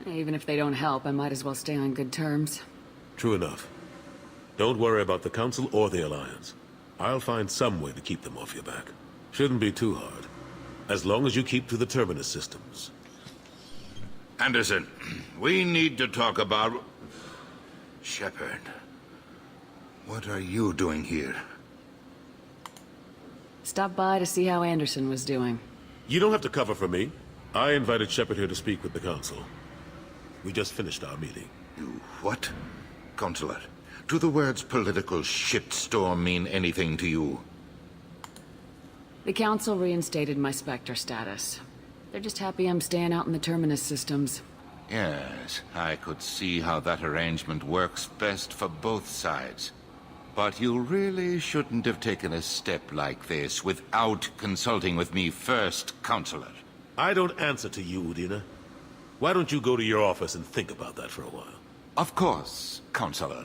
Even if they don't help, I might as well stay on good terms. True enough. Don't worry about the Council or the Alliance. I'll find some way to keep them off your back. Shouldn't be too hard. As long as you keep to the Terminus systems. Anderson, we need to talk about... Shepard. What are you doing here? Stopped by to see how Anderson was doing. You don't have to cover for me. I invited Shepard here to speak with the Council. We just finished our meeting. You what? Consular, do the words political shitstorm mean anything to you? The Council reinstated my Spectre status. They're just happy I'm staying out in the Terminus systems. Yes, I could see how that arrangement works best for both sides. But you really shouldn't have taken a step like this without consulting with me first, Counselor. I don't answer to you, Udina. Why don't you go to your office and think about that for a while? Of course, Counselor.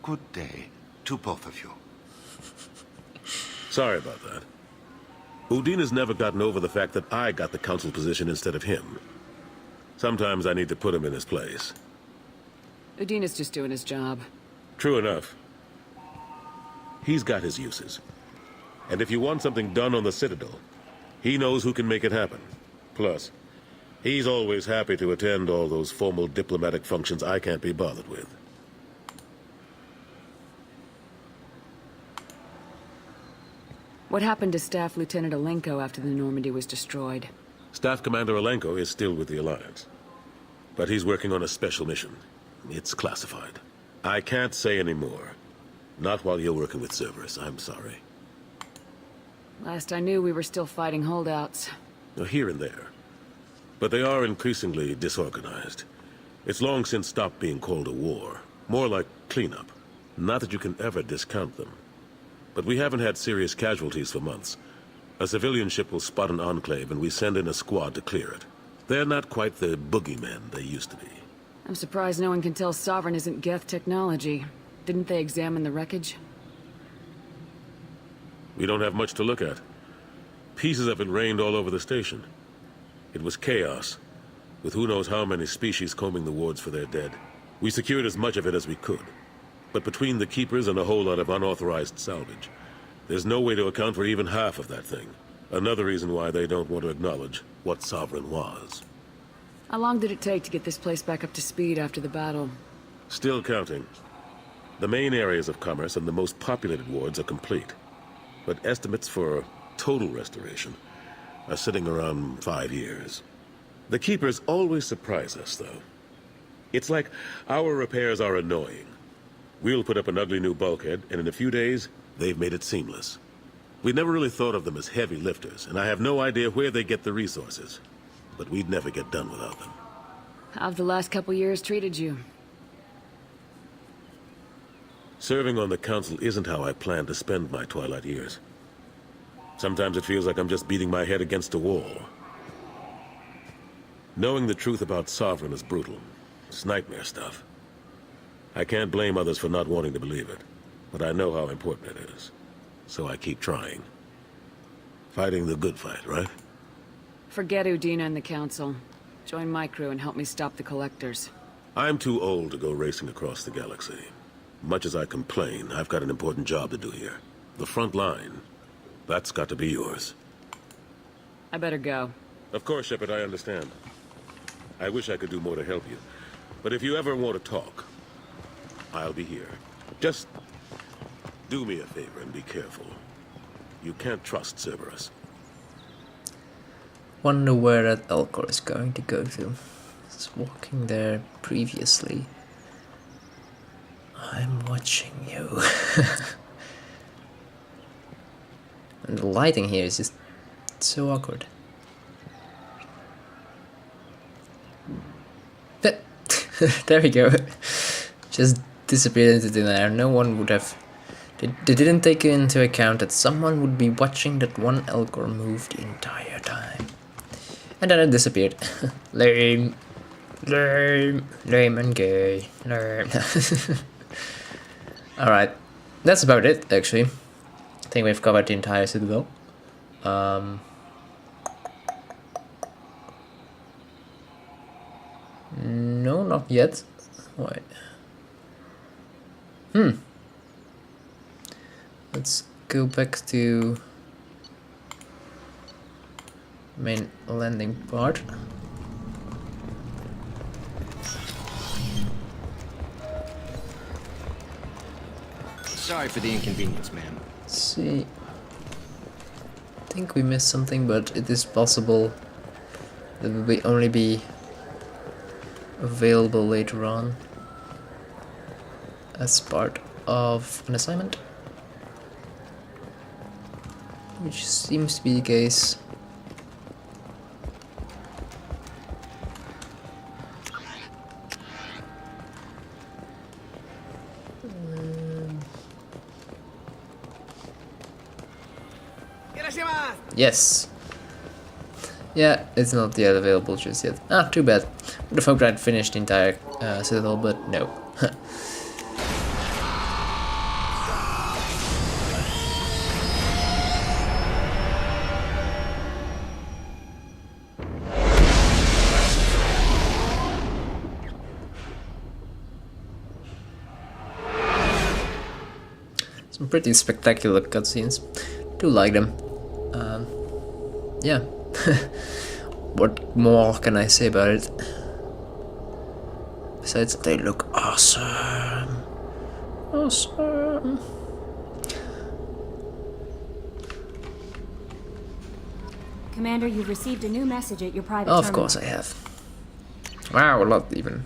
Good day to both of you. Sorry about that. Udina's never gotten over the fact that I got the Council position instead of him. Sometimes I need to put him in his place. Udina's just doing his job. True enough. He's got his uses. And if you want something done on the Citadel, he knows who can make it happen. Plus, he's always happy to attend all those formal diplomatic functions I can't be bothered with. What happened to Staff Lieutenant Alenko after the Normandy was destroyed? Staff Commander Alenko is still with the Alliance. But he's working on a special mission. It's classified. I can't say any more. Not while you're working with Cerberus, I'm sorry. Last I knew, we were still fighting holdouts. Here and there. But they are increasingly disorganized. It's long since stopped being called a war. More like cleanup. Not that you can ever discount them. But we haven't had serious casualties for months. A civilian ship will spot an enclave and we send in a squad to clear it. They're not quite the boogeymen they used to be. I'm surprised no one can tell Sovereign isn't Geth technology. Didn't they examine the wreckage? We don't have much to look at. Pieces of it rained all over the station. It was chaos, with who knows how many species combing the wards for their dead. We secured as much of it as we could. But between the Keepers and a whole lot of unauthorized salvage, there's no way to account for even half of that thing. Another reason why they don't want to acknowledge what Sovereign was. How long did it take to get this place back up to speed after the battle? Still counting. The main areas of commerce and the most populated wards are complete. But estimates for total restoration are sitting around 5 years. The Keepers always surprise us, though. It's like our repairs are annoying. We'll put up an ugly new bulkhead, and in a few days, they've made it seamless. We never really thought of them as heavy lifters, and I have no idea where they get the resources. But we'd never get done without them. How have the last couple years treated you? Serving on the Council isn't how I plan to spend my twilight years. Sometimes it feels like I'm just beating my head against a wall. Knowing the truth about Sovereign is brutal. It's nightmare stuff. I can't blame others for not wanting to believe it, but I know how important it is. So I keep trying. Fighting the good fight, right? Forget Udina and the Council. Join my crew and help me stop the Collectors. I'm too old to go racing across the galaxy. Much as I complain, I've got an important job to do here. The front line. That's got to be yours. I better go. Of course, Shepard, I understand. I wish I could do more to help you. But if you ever want to talk, I'll be here. Just do me a favor and be careful. You can't trust Cerberus. Wonder where that Elcor is going to go to. It's walking there previously. I'm watching you. And the lighting here is just so awkward. There we go. Just disappeared into thin air. No one would have... They didn't take into account that someone would be watching that one Elcor move the entire time. And then it disappeared. Lame. Lame. Lame and gay. Lame. Alright. That's about it, actually. I think we've covered the entire Citadel. No, not yet. Why? Let's go back to main landing part. Sorry for the inconvenience, ma'am. Let's see. I think we missed something, but it is possible that will only be available later on as part of an assignment, which seems to be the case. Yes. Yeah, it's not yet available just yet. Ah, too bad. Would have hoped I'd finished the entire Citadel, but no. Some pretty spectacular cutscenes. Do like them. Yeah. What more can I say about it? Besides, they look awesome. Awesome. Commander, you've received a new message at your private Of terminal. course I have. Wow, a lot even.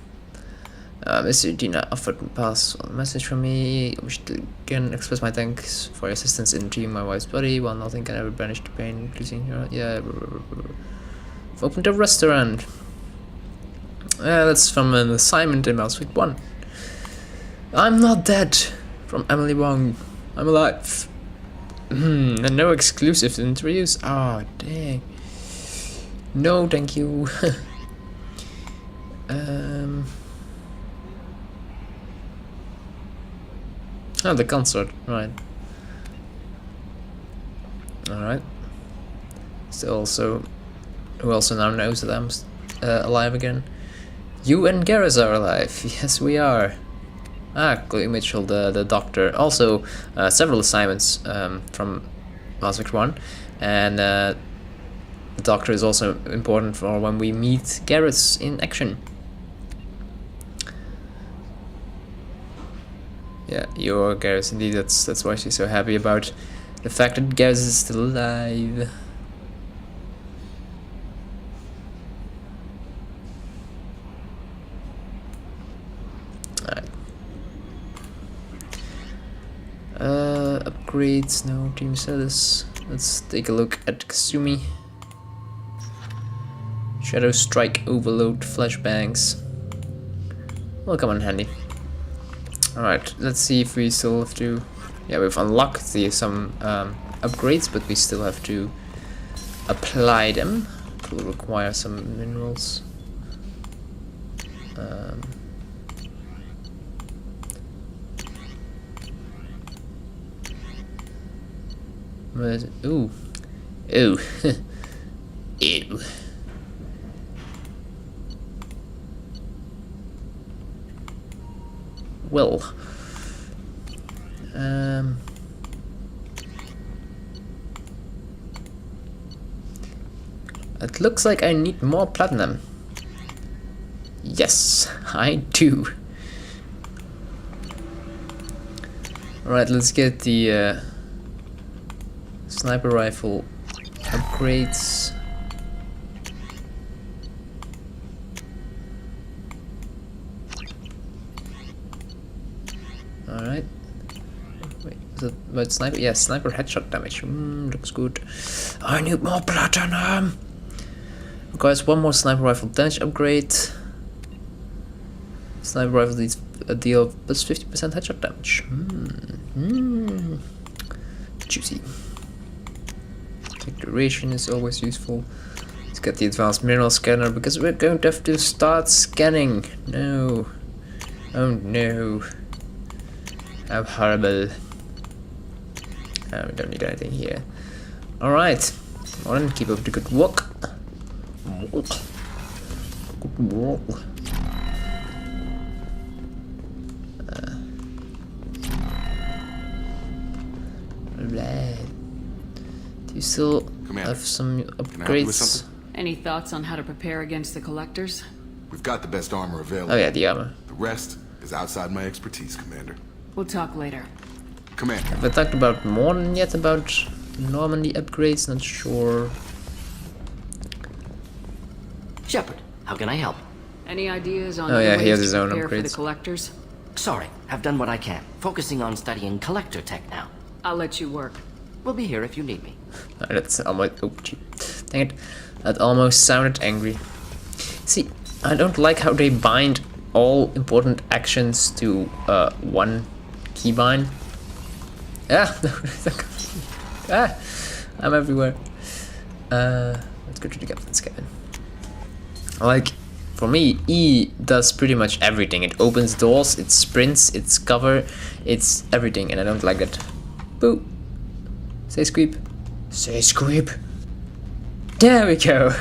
Mr. Dina offered to pass on a message from me. I wish to again express my thanks for your assistance in retrieving my wife's body. While nothing can ever banish the pain, including her. Yeah. I've opened a restaurant. That's from an assignment in MassEffect 1. I'm not dead. From Emily Wong. I'm alive. And no exclusive interviews. Oh, dang. No, thank you. Oh, the concert, right. Alright. So also, who also now knows that I'm alive again? You and Garrus are alive. Yes, we are. Ah, Chloe Mitchell, the doctor. Also, several assignments from MassEffect 1. And the doctor is also important for when we meet Garrus in action. Yeah, you're Garrus indeed. That's why she's so happy about the fact that Garrus is still alive. Alright. Upgrades, no team status. Let's take a look at Kasumi. Shadow Strike, Overload, Flashbangs. Will come in handy. Alright, let's see if we still have to... Yeah, we've unlocked some upgrades, but we still have to apply them. It will require some minerals. Where is it? Ooh. Ooh. Ew. Well, it looks like I need more platinum. Yes, I do. Alright, let's get the sniper rifle upgrades. Alright. Wait, is it about sniper? Yeah, sniper headshot damage. Looks good. I need more platinum! Requires one more sniper rifle damage upgrade. Sniper rifle needs a deal of plus 50% headshot damage. Juicy. Take duration is always useful. Let's get the advanced mineral scanner because we're going to have to start scanning. No. Oh no. How horrible. We don't need anything here. Alright. On, keep up the good work. Good work. You still Commander, have some can I help you with upgrades. something? Any thoughts on how to prepare against the collectors? We've got the best armor available. Oh yeah, the armor. The rest is outside my expertise, Commander. We'll talk later. Commander, Have I talked about more than yet about Normandy upgrades? Not sure. Shepard, how can I help? Any ideas on Oh, other yeah, he has ways his to own prepare for the upgrades. collectors? Sorry, I've done what I can. Focusing on studying collector tech now. I'll let you work. We'll be here if you need me. That's almost. Oh, gee. Dang it. That almost sounded angry. See, I don't like how they bind all important actions to one keybind. Ah! Ah! I'm everywhere. Let's go to the captain's cabin. Like, for me, E does pretty much everything. It opens doors, it sprints, it's cover, it's everything, and I don't like that. Boo! Say squeep. Say squeep. There we go.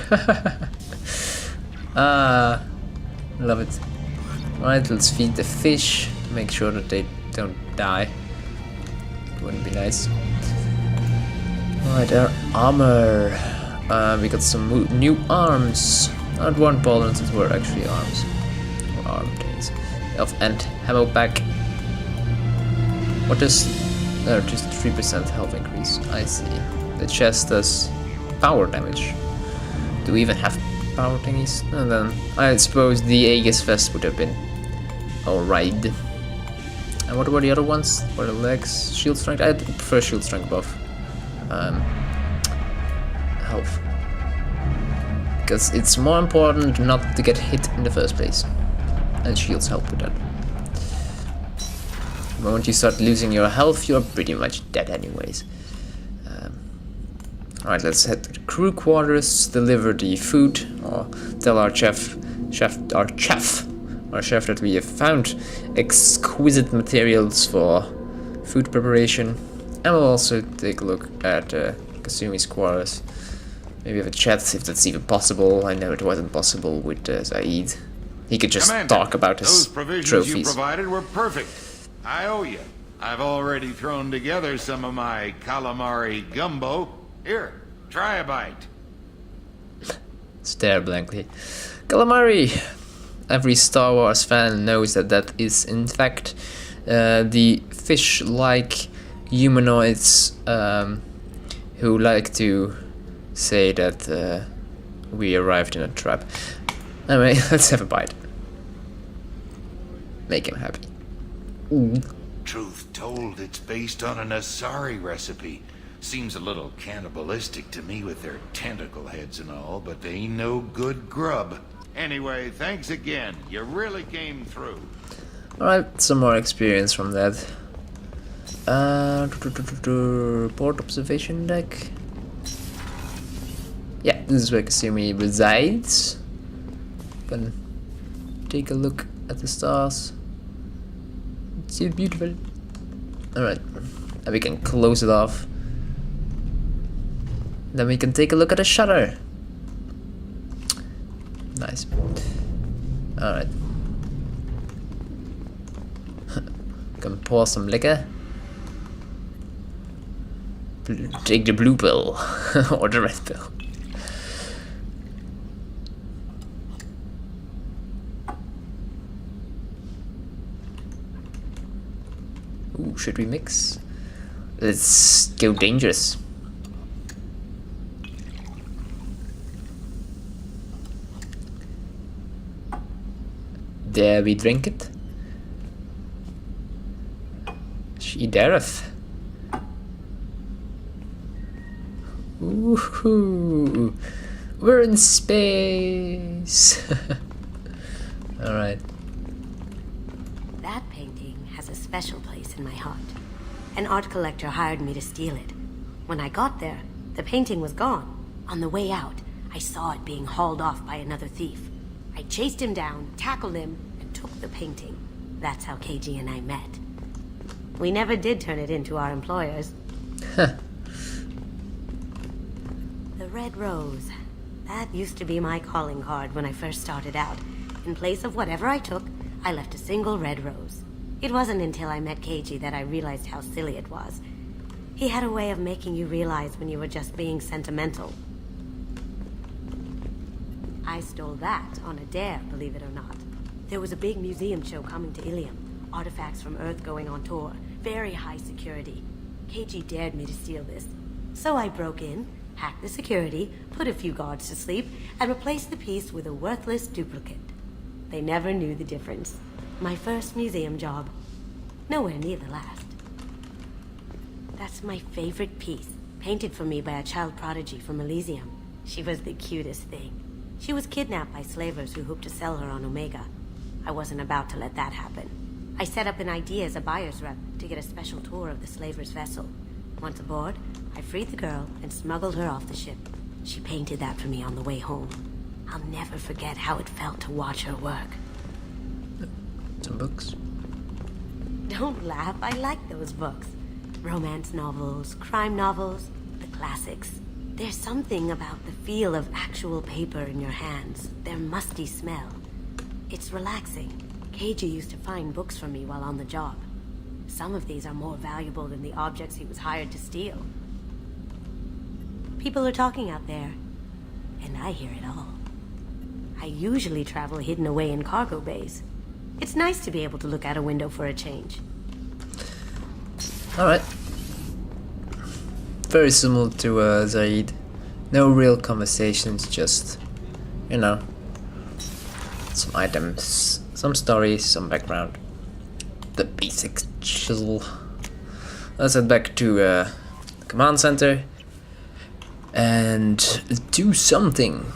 Ah, love it. Alright, let's feed the fish. Make sure that they don't die. Wouldn't be nice. Alright, our armor. We got some new arms. Not one Poland, it were actually arms. Or arm things. And ammo pack. What is... No, just 3% health increase. I see. The chest does power damage. Do we even have power thingies? And then I suppose the Aegis vest would have been alright. And what were the other ones? For the legs? Shield strength? I prefer shield strength above health. Because it's more important not to get hit in the first place. And shields help with that. The moment you start losing your health, you're pretty much dead anyways. Alright, let's head to the crew quarters, deliver the food, or tell our chef that we have found exquisite materials for food preparation. And we'll also take a look at Kasumi's quarters. Maybe have a chat if that's even possible. I know it wasn't possible with Zaid. He could just Commander, talk about his those provisions trophies. you provided were perfect. I owe you. I've already thrown together some of my calamari gumbo. Here, try a bite. Stare blankly. Calamari! Every Star Wars fan knows that that is in fact the fish-like humanoids who like to say that we arrived in a trap. Anyway, let's have a bite. Make him happy. Truth told, it's based on an Asari recipe. Seems a little cannibalistic to me with their tentacle heads and all, but they ain't no good grub. Anyway, thanks again. You really came through. Alright, some more experience from that. Port observation deck. Yeah, this is where Kasumi resides. Can take a look at the stars. It's so beautiful. Alright, and we can close it off. Then we can take a look at the shutter. Nice. Alright. Can pour some liquor. Take the blue pill. Or the red pill. Ooh, should we mix? Let's go dangerous. There we drink it. She dareth. Woohoo! We're in space. All right. That painting has a special place in my heart. An art collector hired me to steal it. When I got there, the painting was gone. On the way out, I saw it being hauled off by another thief. I chased him down, tackled him, and took the painting. That's how KG and I met. We never did turn it into our employers. The red rose. That used to be my calling card when I first started out. In place of whatever I took, I left a single red rose. It wasn't until I met KG that I realized how silly it was. He had a way of making you realize when you were just being sentimental. I stole that on a dare, believe it or not. There was a big museum show coming to Ilium. Artifacts from Earth going on tour. Very high security. KG dared me to steal this. So I broke in, hacked the security, put a few guards to sleep, and replaced the piece with a worthless duplicate. They never knew the difference. My first museum job. Nowhere near the last. That's my favorite piece, painted for me by a child prodigy from Elysium. She was the cutest thing. She was kidnapped by slavers who hoped to sell her on Omega. I wasn't about to let that happen. I set up an idea as a buyer's rep to get a special tour of the slaver's vessel. Once aboard, I freed the girl and smuggled her off the ship. She painted that for me on the way home. I'll never forget how it felt to watch her work. Some books. Don't laugh, I like those books. Romance novels, crime novels, the classics. There's something about the feel of actual paper in your hands, their musty smell. It's relaxing. KG used to find books for me while on the job. Some of these are more valuable than the objects he was hired to steal. People are talking out there, and I hear it all. I usually travel hidden away in cargo bays. It's nice to be able to look out a window for a change. Alright. Very similar to Zaid. No real conversations, just, you know, some items, some stories, some background. The basic chisel. Let's head back to the command center and do something.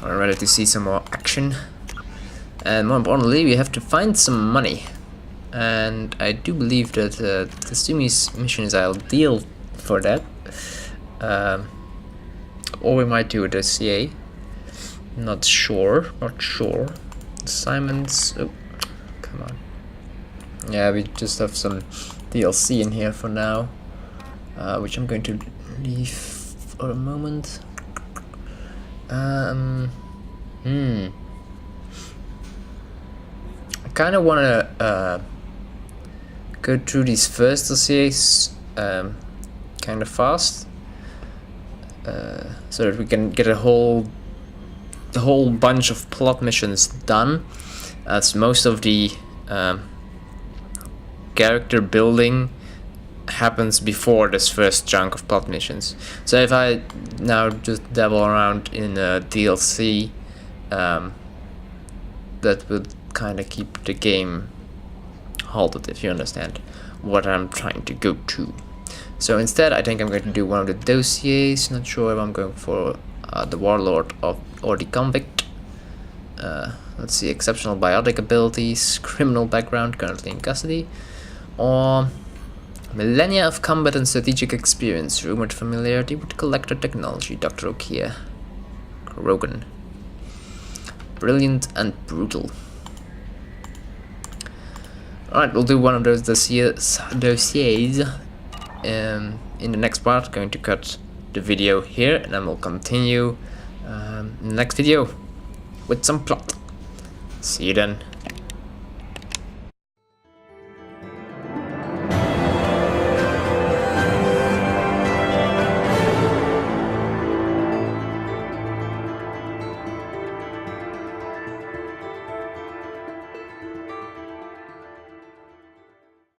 We're ready to see some more action. And more importantly, we have to find some money. And I do believe that Kasumi's mission is ideal for that. Or we might do a dossier. Not sure. Assignments. Oh, come on. Yeah, we just have some DLC in here for now, which I'm going to leave for a moment. I kind of want to go through these first dossiers kind of fast, so that we can get a whole bunch of plot missions done, as most of the character building happens before this first chunk of plot missions. So if I now just dabble around in DLC, that would kind of keep the game halted, if you understand what I'm trying to go to. So instead, I think I'm going to do one of the dossiers. Not sure if I'm going for the Warlord or the Convict. Let's see, exceptional biotic abilities, criminal background, currently in custody, or millennia of combat and strategic experience, rumored familiarity with collector technology, Dr. Okia Krogan. Brilliant and brutal. Alright, we'll do one of those dossiers in the next part. Going to cut the video here, and then we'll continue in the next video with some plot. See you then.